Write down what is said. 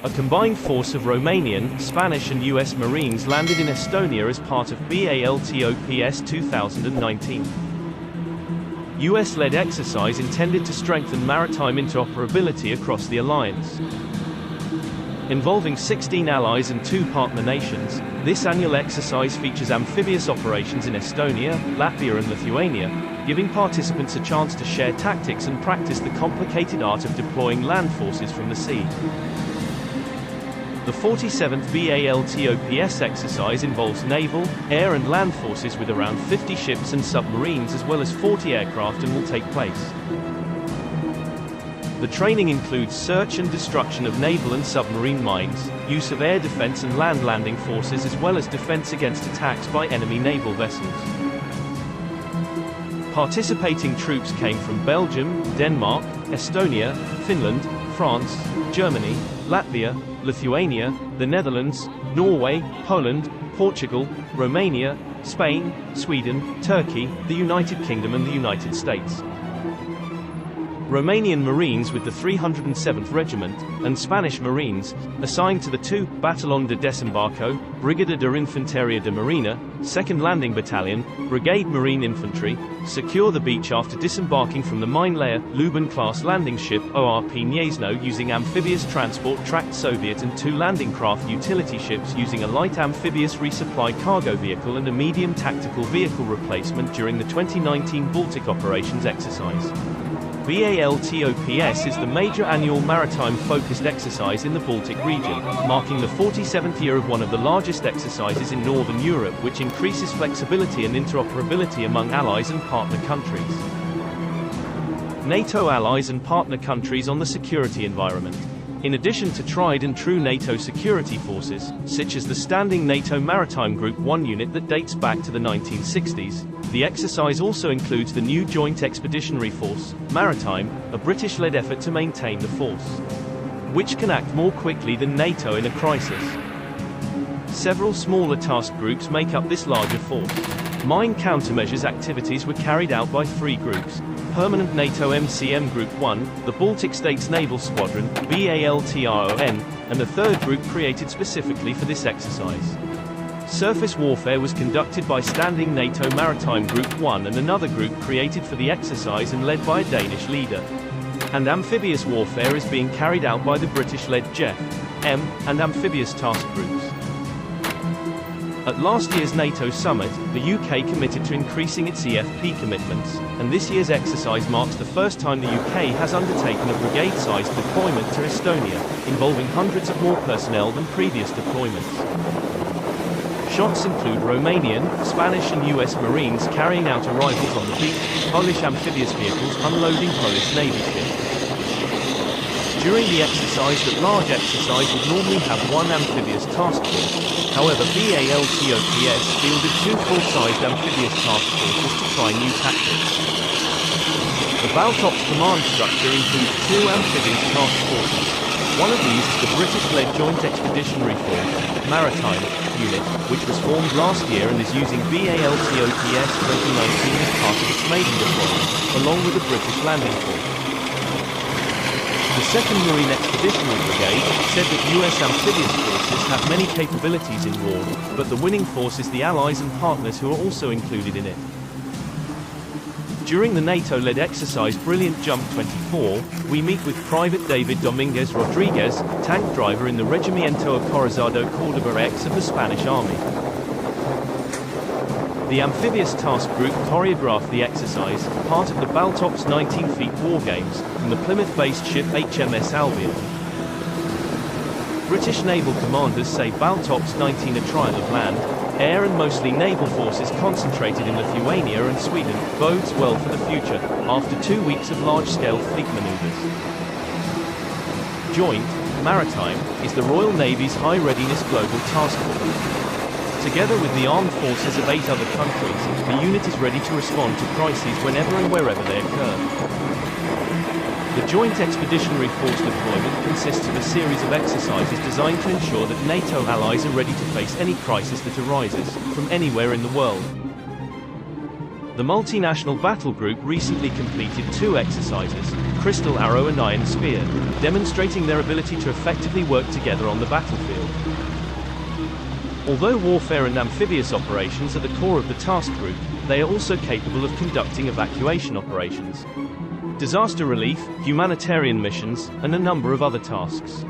A combined force of Romanian, Spanish and US Marines landed in Estonia as part of BALTOPS 2019. US-led exercise intended to strengthen maritime interoperability across the alliance. Involving 16 allies and 2 partner nations, this annual exercise features amphibious operations in Estonia, Latvia and Lithuania, giving participants a chance to share tactics and practice the complicated art of deploying land forces from the sea. The 47th BALTOPS exercise involves naval, air and land forces with around 50 ships and submarines as well as 40 aircraft and will take place. The training includes search and destruction of naval and submarine mines, use of air defense and land landing forces as well as defense against attacks by enemy naval vessels. Participating troops came from Belgium, Denmark, Estonia, Finland, France, Germany, Latvia, Lithuania, the Netherlands, Norway, Poland, Portugal, Romania, Spain, Sweden, Turkey, the United Kingdom and the United States. Romanian Marines with the 307th Regiment, and Spanish Marines, assigned to the 2 Batallón de Desembarco, Brigada de Infantería de Marina, 2nd Landing Battalion, Brigade Marine Infantry, secure the beach after disembarking from the mine-layer, Luban-class landing ship ORP Gniezno using amphibious transport tracked Soviet and 2 landing craft utility ships using a light amphibious resupply cargo vehicle and a medium tactical vehicle replacement during the 2019 Baltic Operations exercise. BALTOPS is the major annual maritime-focused exercise in the Baltic region, marking the 47th year of one of the largest exercises in Northern Europe, which increases flexibility and interoperability among allies and partner countries. NATO allies and partner countries on the security environment. In addition to tried and true NATO security forces, such as the standing NATO Maritime Group 1 unit that dates back to the 1960s, the exercise also includes the new Joint Expeditionary Force, Maritime, a British-led effort to maintain the force, which can act more quickly than NATO in a crisis. Several smaller task groups make up this larger force. Mine countermeasures activities were carried out by 3 groups: Permanent NATO MCM Group 1, the Baltic States Naval Squadron, BALTRON, and a 3rd group created specifically for this exercise. Surface warfare was conducted by standing NATO Maritime Group 1 and another group created for the exercise and led by a Danish leader. And amphibious warfare is being carried out by the British-led JEF, M, and amphibious task groups. At last year's NATO summit, the UK committed to increasing its EFP commitments, and this year's exercise marks the first time the UK has undertaken a brigade-sized deployment to Estonia, involving hundreds of more personnel than previous deployments. Shots include Romanian, Spanish and US Marines carrying out arrivals on the beach, Polish amphibious vehicles unloading Polish Navy ships. During the exercise, that large exercise would normally have 1 amphibious task force. However, BALTOPS fielded 2 full-sized amphibious task forces to try new tactics. The BALTOPS command structure includes 2 amphibious task forces. One of these is the British-led Joint Expeditionary Force, Maritime, unit, which was formed last year and is using BALTOPS 2019 as part of its maiden deployment, along with the British Landing Force. The 2nd Marine Expeditionary Brigade said that US amphibious forces have many capabilities in war, but the winning force is the allies and partners who are also included in it. During the NATO-led exercise Brilliant Jump 24, we meet with Private David Dominguez Rodriguez, tank driver in the Regimiento Acorazado Córdoba X of the Spanish Army. The amphibious task group choreographed the exercise, part of the BALTOPS 19 Feet War Games, from the Plymouth-based ship HMS Albion. British naval commanders say BALTOPS 19 a trial of land, air and mostly naval forces concentrated in Lithuania and Sweden, bodes well for the future, after 2 weeks of large-scale fleet maneuvers. Joint Maritime is the Royal Navy's High Readiness Global Task Force. Together with the armed forces of 8 other countries, the unit is ready to respond to crises whenever and wherever they occur. The Joint Expeditionary Force deployment consists of a series of exercises designed to ensure that NATO allies are ready to face any crisis that arises, from anywhere in the world. The multinational battle group recently completed 2 exercises, Crystal Arrow and Iron Spear, demonstrating their ability to effectively work together on the battlefield. Although warfare and amphibious operations are the core of the task group, they are also capable of conducting evacuation operations, disaster relief, humanitarian missions, and a number of other tasks.